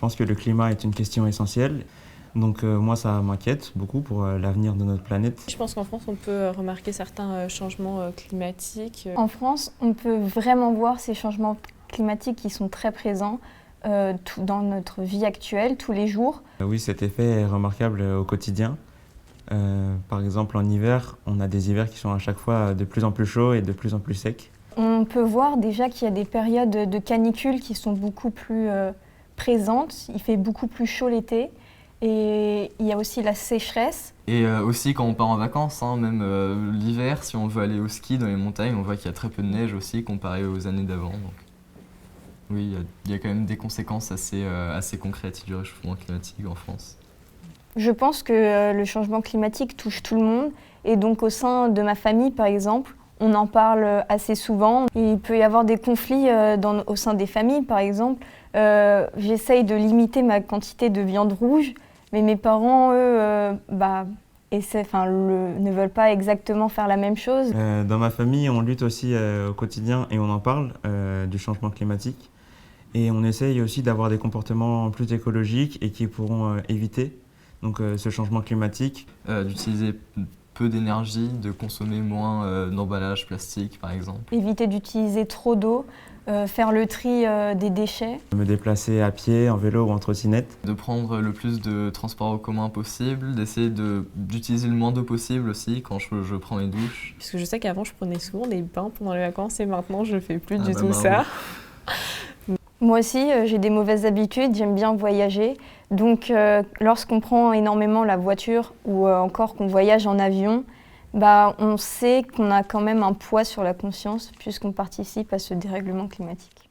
pense que le climat est une question essentielle. Donc moi, ça m'inquiète beaucoup pour l'avenir de notre planète. Je pense qu'en France, on peut remarquer certains changements climatiques. En France, on peut vraiment voir ces changements climatiques qui sont très présents dans notre vie actuelle, tous les jours. Oui, cet effet est remarquable au quotidien. Par exemple, en hiver, on a des hivers qui sont à chaque fois de plus en plus chauds et de plus en plus secs. On peut voir déjà qu'il y a des périodes de canicule qui sont beaucoup plus présentes. Il fait beaucoup plus chaud l'été. Et il y a aussi la sécheresse. Et aussi quand on part en vacances, même l'hiver, si on veut aller au ski dans les montagnes, on voit qu'il y a très peu de neige aussi comparé aux années d'avant. Donc, oui, il y a quand même des conséquences assez concrètes du réchauffement climatique en France. Je pense que le changement climatique touche tout le monde. Et donc au sein de ma famille, par exemple, on en parle assez souvent. Il peut y avoir des conflits au sein des familles, par exemple. J'essaye de limiter ma quantité de viande rouge. Mais mes parents, eux, ne veulent pas exactement faire la même chose. Dans ma famille, on lutte aussi au quotidien et on en parle du changement climatique. Et on essaye aussi d'avoir des comportements plus écologiques et qui pourront éviter ce changement climatique. D'utiliser peu d'énergie, de consommer moins d'emballage plastique par exemple. Éviter d'utiliser trop d'eau. Faire le tri des déchets. Me déplacer à pied, en vélo ou en trottinette. De prendre le plus de transports en commun possible, d'essayer d'utiliser le moins d'eau possible aussi quand je prends les douches. Parce que je sais qu'avant, je prenais souvent des bains pendant les vacances et maintenant, je ne fais plus du tout bravo. ça. Moi aussi, j'ai des mauvaises habitudes, j'aime bien voyager. Donc, lorsqu'on prend énormément la voiture ou encore qu'on voyage en avion, on sait qu'on a quand même un poids sur la conscience puisqu'on participe à ce dérèglement climatique.